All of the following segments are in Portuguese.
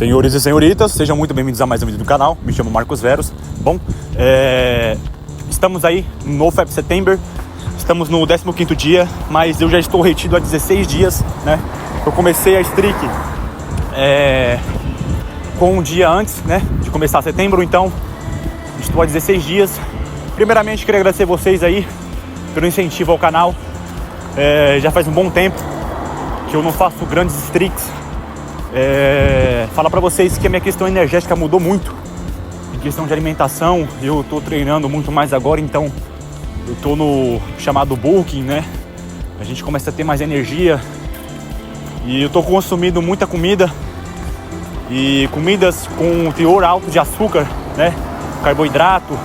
Senhores e senhoritas, sejam muito bem-vindos a mais um vídeo do canal. Me chamo Marcos Veros. Bom, estamos aí no NoFap September. Estamos no 15º dia, mas eu já estou retido há 16 dias, né? Eu comecei a streak com um dia antes, né, de começar setembro, então estou há 16 dias. Primeiramente, queria agradecer vocês aí pelo incentivo ao canal. Já faz um bom tempo que eu não faço grandes streaks. Falar pra vocês que a minha questão energética mudou muito. Em questão de alimentação, eu tô treinando muito mais agora, então eu tô no chamado bulking, né? A gente começa a ter mais energia. E eu tô consumindo muita comida. E comidas com teor alto de açúcar, né? Carboidrato.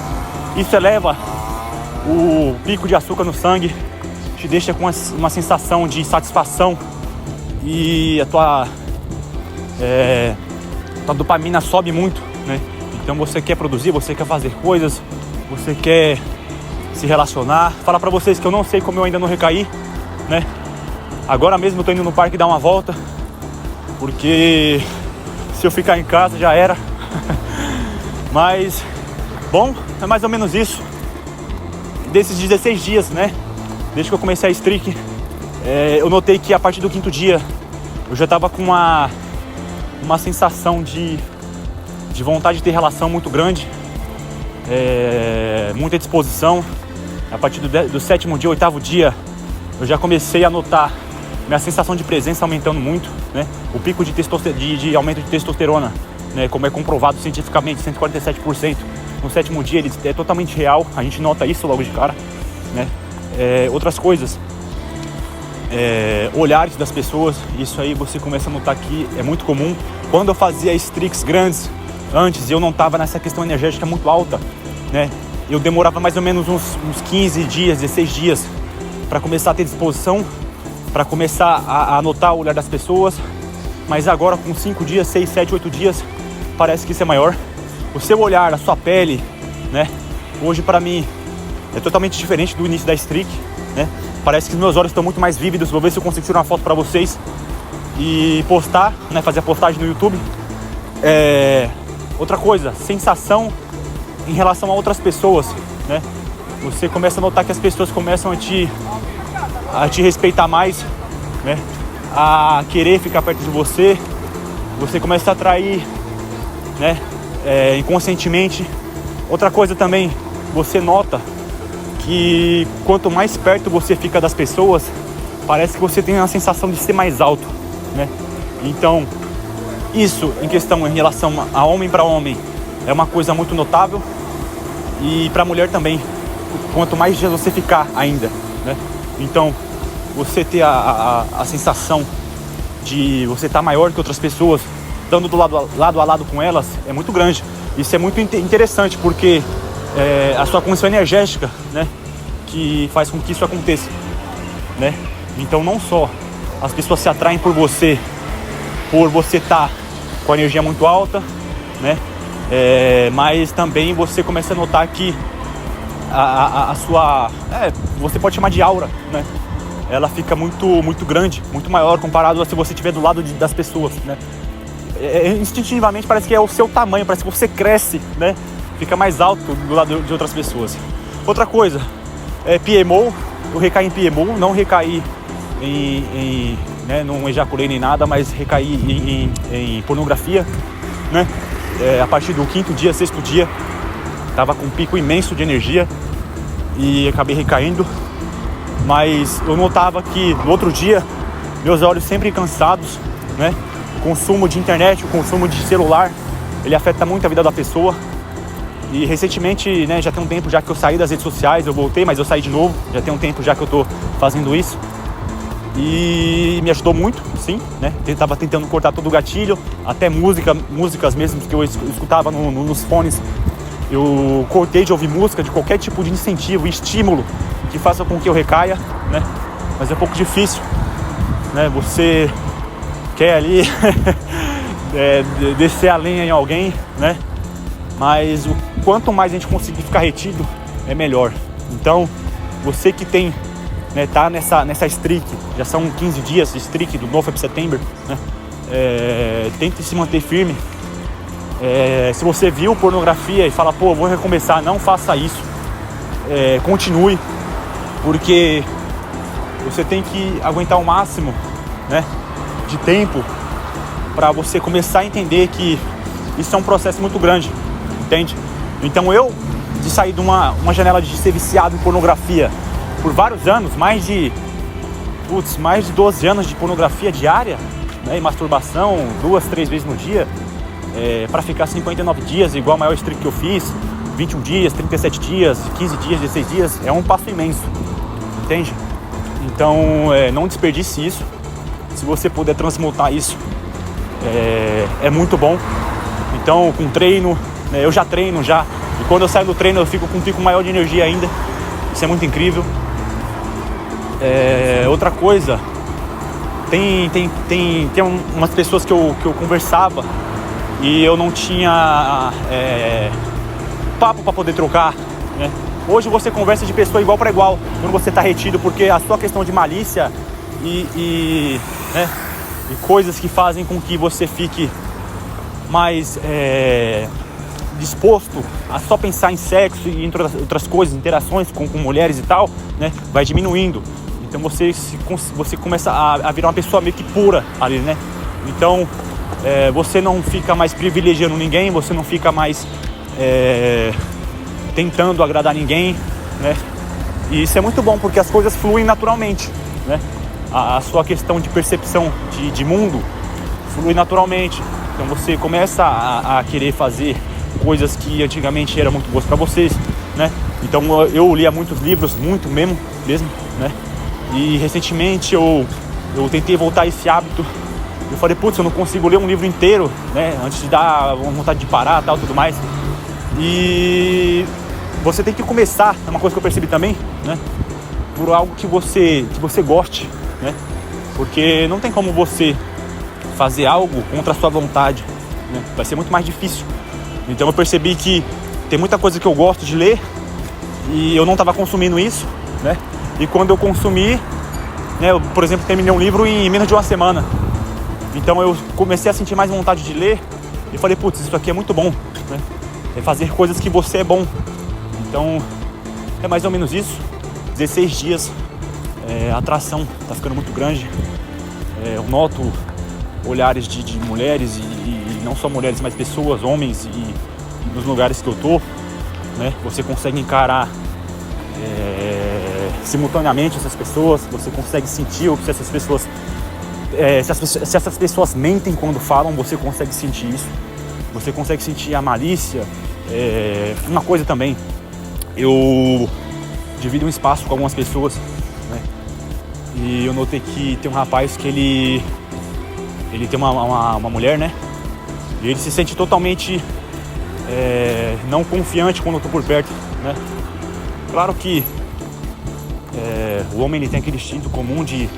Isso eleva o pico de açúcar no sangue, te deixa com uma sensação de satisfação. E a tua dopamina sobe muito, né? Então você quer produzir, você quer fazer coisas, você quer se relacionar. Falar pra vocês que eu não sei como eu ainda não recaí, né? Agora mesmo eu tô indo no parque dar uma volta, porque se eu ficar em casa já era. Mas, bom, é mais ou menos isso. Desses 16 dias, né? Desde que eu comecei a streak, eu notei que a partir do 5º dia eu já tava com uma sensação de vontade de ter relação muito grande, muita disposição. A partir do 7º dia, 8º dia, eu já comecei a notar minha sensação de presença aumentando muito, né? O pico de aumento de testosterona, né? Como é comprovado cientificamente, 147%. No 7º dia ele é totalmente real, a gente nota isso logo de cara, né? Outras coisas, olhares das pessoas, isso aí você começa a notar que é muito comum. Quando eu fazia streaks grandes antes, eu não estava nessa questão energética muito alta, né? Eu demorava mais ou menos uns 15 dias, 16 dias para começar a ter disposição, para começar a notar o olhar das pessoas. Mas agora com 5 dias, 6, 7, 8 dias, parece que isso é maior. O seu olhar, a sua pele, né? Hoje para mim é totalmente diferente do início da streak, né? Parece que os meus olhos estão muito mais vívidos. Vou ver se eu consigo tirar uma foto para vocês e postar, né? Fazer a postagem no YouTube. Outra coisa, sensação em relação a outras pessoas, né? Você começa a notar que as pessoas começam a te respeitar mais, né? A querer ficar perto de você. Você começa a atrair, né? Inconscientemente. Outra coisa também, você nota que quanto mais perto você fica das pessoas, parece que você tem a sensação de ser mais alto, né? Então, isso em questão em relação a homem para homem é uma coisa muito notável, e para mulher também. Quanto mais dias você ficar ainda, né? Então, você ter a sensação de você estar maior que outras pessoas, estando do lado a lado com elas, é muito grande. Isso é muito interessante, porque a sua condição energética, né, que faz com que isso aconteça, né? Então não só as pessoas se atraem por você estar com a energia muito alta, né? Mas também você começa a notar que a sua, você pode chamar de aura, né? Ela fica muito grande, muito maior comparado a se você estiver do lado das pessoas, né? Instintivamente parece que é o seu tamanho, parece que você cresce, né? Fica mais alto do lado de outras pessoas. Outra coisa, PMO, eu recaí em PMO, não recaí né, não ejaculei nem nada, mas recaí em pornografia, né? A partir do 5º dia, 6º dia, tava com um pico imenso de energia e acabei recaindo. Mas eu notava que no outro dia, meus olhos sempre cansados, né? O consumo de internet, o consumo de celular, ele afeta muito a vida da pessoa. E recentemente, né, já tem um tempo já que eu saí das redes sociais, eu voltei, mas eu saí de novo. Já tem um tempo já que eu tô fazendo isso. E me ajudou muito, sim, né? Eu tava tentando cortar todo o gatilho, até músicas mesmo que eu escutava nos fones. Eu cortei de ouvir música, de qualquer tipo de incentivo, estímulo que faça com que eu recaia, né? Mas é um pouco difícil, né? Você quer ali descer a lenha em alguém, né? Mas o quanto mais a gente conseguir ficar retido, é melhor. Então, você que tem, né, tá nessa streak, já são 15 dias de streak do NoFap September, né? tente se manter firme. Se você viu pornografia e fala, pô, vou recomeçar, não faça isso. Continue, porque você tem que aguentar o máximo, né, de tempo para você começar a entender que isso é um processo muito grande, entende? Então de sair de uma janela de ser viciado em pornografia por vários anos, mais de 12 anos de pornografia diária, né, e masturbação 2, 3 vezes no dia, para ficar 59 dias, igual a maior streak que eu fiz, 21 dias, 37 dias, 15 dias, 16 dias, é um passo imenso, entende? Então, não desperdice isso. Se você puder transmutar isso, é muito bom. Então, com treino, né, eu já treino já, e quando eu saio do treino eu fico com um pico maior de energia ainda. Isso é muito incrível. Outra coisa, tem umas pessoas que eu conversava e eu não tinha papo para poder trocar, né? Hoje você conversa de pessoa igual para igual quando você está retido, porque a sua questão de malícia e coisas que fazem com que você fique mais disposto a só pensar em sexo e em outras coisas, interações com mulheres e tal, né, vai diminuindo. Então você começa a virar uma pessoa meio que pura ali, né? Então você não fica mais privilegiando ninguém, você não fica mais tentando agradar ninguém, né? E isso é muito bom porque as coisas fluem naturalmente, né? A sua questão de percepção de mundo flui naturalmente. Então você começa a querer fazer coisas que antigamente eram muito boas para vocês, né? Então eu lia muitos livros, muito mesmo, né? E recentemente eu tentei voltar a esse hábito. Eu falei, putz, eu não consigo ler um livro inteiro, né? Antes de dar vontade de parar, tal, tudo mais. E você tem que começar, é uma coisa que eu percebi também, né? Por algo que você goste, né? Porque não tem como você fazer algo contra a sua vontade, né? Vai ser muito mais difícil. Então eu percebi que tem muita coisa que eu gosto de ler e eu não estava consumindo isso, né? E quando eu consumi, né, eu, por exemplo, terminei um livro em menos de uma semana. Então eu comecei a sentir mais vontade de ler e falei, putz, isso aqui é muito bom, né? É fazer coisas que você é bom. Então é mais ou menos isso. 16 dias, a atração está ficando muito grande. Eu noto olhares de mulheres e não só mulheres, mas pessoas, homens e nos lugares que eu tô, né? Você consegue encarar simultaneamente essas pessoas, você consegue sentir o que essas pessoas, se essas pessoas mentem quando falam, você consegue sentir isso, você consegue sentir a malícia. Uma coisa também, eu divido um espaço com algumas pessoas, né? E eu notei que tem um rapaz que ele tem uma mulher, né? E ele se sente totalmente não confiante quando eu tô por perto, né? Claro que o homem ele tem aquele instinto comum de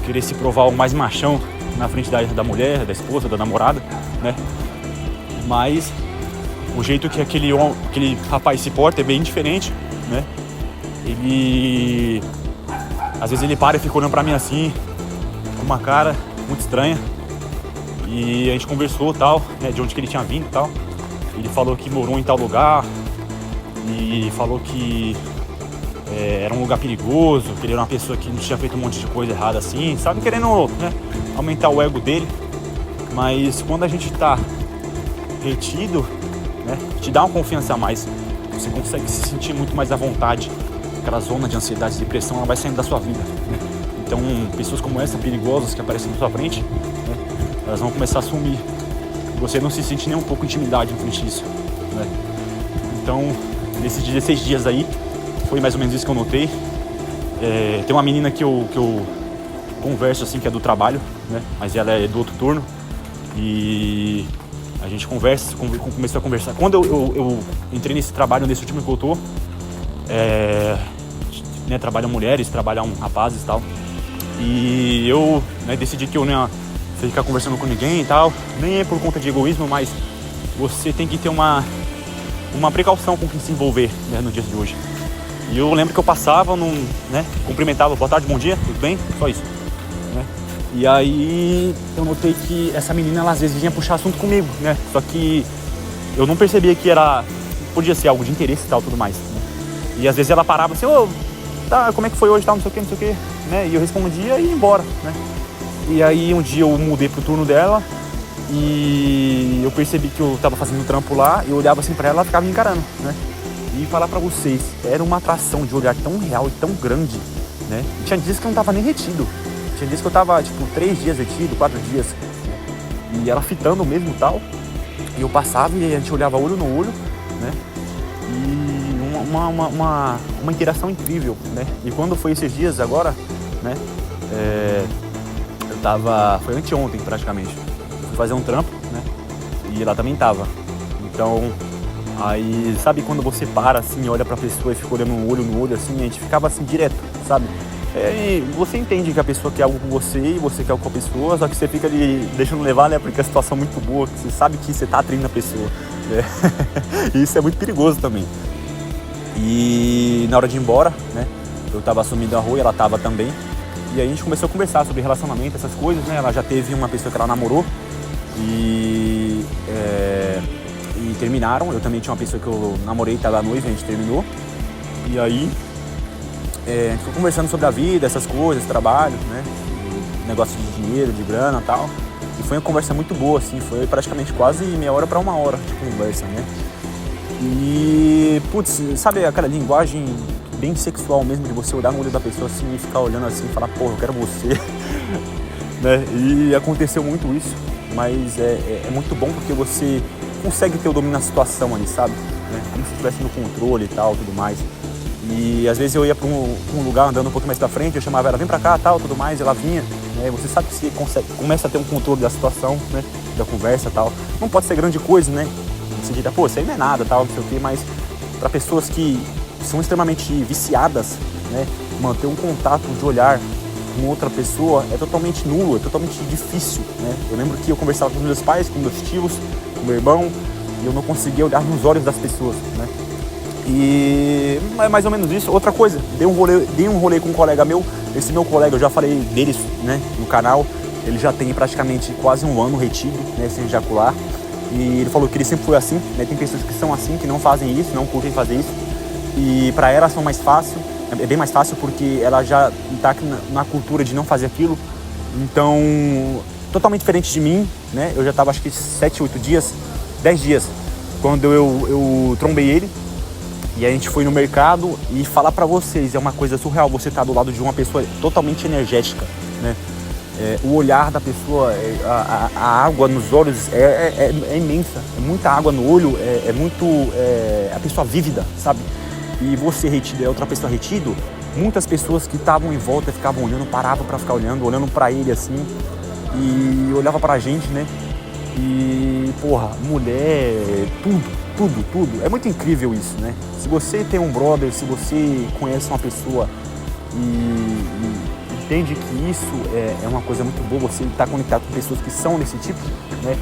querer se provar o mais machão na frente da mulher, da esposa, da namorada, né? Mas o jeito que aquele rapaz se porta é bem diferente, né? Ele às vezes ele para e fica olhando pra mim assim, com uma cara muito estranha. E a gente conversou tal, né, de onde que ele tinha vindo e tal. Ele falou que morou em tal lugar e falou que era um lugar perigoso, que ele era uma pessoa que não tinha feito um monte de coisa errada assim, sabe, querendo, né, aumentar o ego dele. Mas quando a gente tá retido, né, te dá uma confiança a mais, você consegue se sentir muito mais à vontade. Aquela zona de ansiedade, de depressão, ela vai saindo da sua vida, né? Então pessoas como essa, perigosas, que aparecem na sua frente, né, elas vão começar a sumir. Você não se sente nem um pouco intimidade em frente disso, né? Então nesses 16 dias aí foi mais ou menos isso que eu notei. Tem uma menina que eu converso assim, que é do trabalho, né? Mas ela é do outro turno. E a gente começou a conversar. Quando eu entrei nesse trabalho, nesse último que eu tô, né, trabalham mulheres, trabalham rapazes e tal. E eu, né, decidi que eu não ia ficar conversando com ninguém e tal. Nem é por conta de egoísmo, mas você tem que ter uma precaução com quem se envolver, né, no dia de hoje. E eu lembro que eu passava, né, cumprimentava, boa tarde, bom dia, tudo bem? Só isso, né? E aí eu notei que essa menina, ela às vezes vinha puxar assunto comigo, né? Só que eu não percebia que podia ser algo de interesse e tal, tudo mais, né? E às vezes ela parava assim, tá, como é que foi hoje, tal, não sei o que, né? E eu respondia e ia embora, né? E aí um dia eu mudei pro turno dela e eu percebi que eu tava fazendo trampo lá, eu olhava assim pra ela, ela ficava me encarando, né? E falar pra vocês, era uma atração de olhar tão real e tão grande, né? E tinha dias que eu não tava nem retido. Tinha dias que eu tava, 3 dias retido, 4 dias. E ela fitando mesmo e tal. E eu passava e a gente olhava olho no olho, né? E uma interação incrível, né? E quando foi esses dias agora, né? Eu tava... Foi anteontem, praticamente. Fui fazer um trampo, né? E ela também tava. Então... Aí, sabe quando você para assim, olha pra pessoa e fica olhando no olho assim, a gente ficava assim direto, sabe? E você entende que a pessoa quer algo com você e você quer algo com a pessoa, só que você fica ali deixando levar, né? Porque a situação é muito boa, você sabe que você tá atraindo a pessoa, né? E isso é muito perigoso também. E na hora de ir embora, né? Eu tava assumindo a rua e ela tava também. E aí a gente começou a conversar sobre relacionamento, essas coisas, né? Ela já teve uma pessoa que ela namorou e terminaram. Eu também tinha uma pessoa que eu namorei, tava noiva, a gente terminou. E aí a gente ficou conversando sobre a vida, essas coisas, trabalho, né? Negócio de dinheiro, de grana e tal. E foi uma conversa muito boa, assim, foi praticamente quase meia hora pra 1 hora de conversa, né? E, putz, sabe aquela linguagem bem sexual mesmo, de você olhar no olho da pessoa assim e ficar olhando assim e falar, porra, eu quero você, né? E aconteceu muito isso, mas é muito bom porque você consegue ter o domínio da situação ali, sabe? Como se estivesse no controle e tal, tudo mais. E às vezes eu ia pra um lugar andando um pouco mais pra frente, eu chamava ela, vem pra cá, tal, tudo mais, ela vinha, né? Você sabe que você começa a ter um controle da situação, né? Da conversa e tal. Não pode ser grande coisa, né? Você diz, pô, isso aí não é nada, tal, não sei o quê, mas pra pessoas que são extremamente viciadas, né? Manter um contato de olhar com outra pessoa é totalmente nulo, é totalmente difícil, né? Eu lembro que eu conversava com meus pais, com meus tios, com meu irmão, e eu não conseguia olhar nos olhos das pessoas, né? E é mais ou menos isso. Outra coisa, dei um rolê com um colega meu. Esse meu colega, eu já falei dele, né, no canal. Ele já tem praticamente quase 1 ano retido, né, sem ejacular. E ele falou que ele sempre foi assim, né? Tem pessoas que são assim, que não fazem isso, não curtem fazer isso. E pra elas são mais fácil, é bem mais fácil porque ela já tá na cultura de não fazer aquilo. Então, totalmente diferente de mim, né? Eu já tava acho que 7, 8 dias, 10 dias, quando eu trombei ele. E a gente foi no mercado e falar pra vocês, é uma coisa surreal você estar do lado de uma pessoa totalmente energética, né? O olhar da pessoa, a água nos olhos é imensa, é muita água no olho, a pessoa vívida, sabe? E você retido, outra pessoa retido, muitas pessoas que estavam em volta ficavam olhando, paravam pra ficar olhando pra ele assim, e olhava pra gente, né? E, porra, mulher, tudo. É muito incrível isso, né? Se você tem um brother, se você conhece uma pessoa e entende que isso é uma coisa muito boa, você está conectado com pessoas que são desse tipo, né?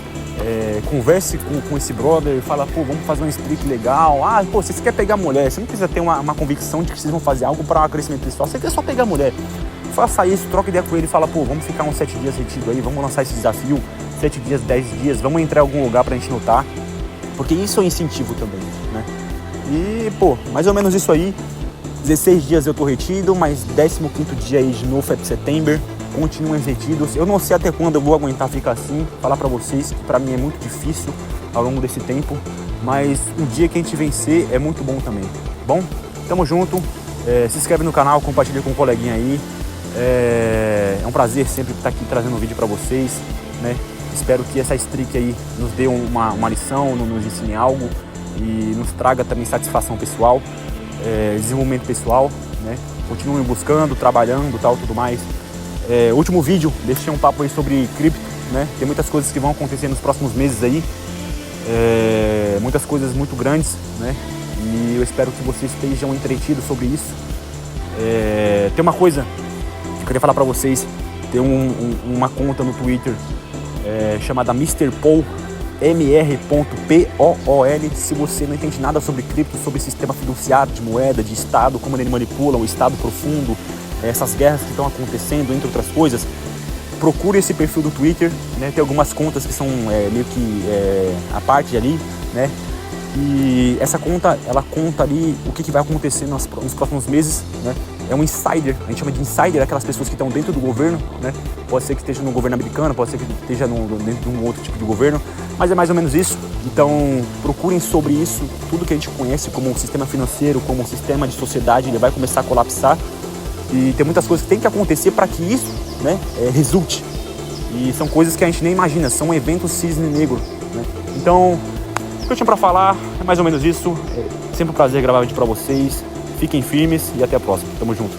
Converse com esse brother e fala, pô, vamos fazer um split legal. Ah, pô, se você quer pegar mulher, você não precisa ter uma convicção de que vocês vão fazer algo para um crescimento pessoal, você quer só pegar mulher. Faça isso, troca ideia com ele e fala, pô, vamos ficar uns 7 dias retido aí, vamos lançar esse desafio, 7 dias, 10 dias, vamos entrar em algum lugar pra gente lutar, porque isso é um incentivo também, né? E, pô, mais ou menos isso aí, 16 dias eu tô retido, mas 15º dia aí de novo é de setembro, continuem retidos. Eu não sei até quando eu vou aguentar ficar assim, falar pra vocês que pra mim é muito difícil ao longo desse tempo, mas um dia que a gente vencer é muito bom também. Bom, tamo junto, se inscreve no canal, compartilha com um coleguinha aí. É um prazer sempre estar aqui trazendo um vídeo para vocês, né? Espero que essa streak aí nos dê uma lição, nos ensine algo e nos traga também satisfação pessoal, desenvolvimento pessoal, né? Continuem buscando, trabalhando, tal, tudo mais. Último vídeo, deixei um papo aí sobre cripto, né? Tem muitas coisas que vão acontecer nos próximos meses aí, muitas coisas muito grandes, né? E eu espero que vocês estejam entretidos sobre isso. Tem uma coisa eu queria falar pra vocês, tem uma conta no Twitter chamada Mr. Paul, mr.pool. Se você não entende nada sobre cripto, sobre sistema fiduciário de moeda, de Estado, como ele manipula, o Estado profundo, essas guerras que estão acontecendo, entre outras coisas, procure esse perfil do Twitter, né? Tem algumas contas que são meio que a parte ali, né? E essa conta, ela conta ali o que vai acontecer nos próximos meses, né? É um insider, a gente chama de insider aquelas pessoas que estão dentro do governo, né? Pode ser que esteja no governo americano, pode ser que esteja dentro de um outro tipo de governo, mas é mais ou menos isso. Então, procurem sobre isso, tudo que a gente conhece como um sistema financeiro, como um sistema de sociedade, ele vai começar a colapsar. E tem muitas coisas que tem que acontecer para que isso, né, resulte. E são coisas que a gente nem imagina, são eventos cisne negro, né? Então, o que eu tinha para falar é mais ou menos isso. É sempre um prazer gravar vídeo para vocês. Fiquem firmes e até a próxima. Tamo junto.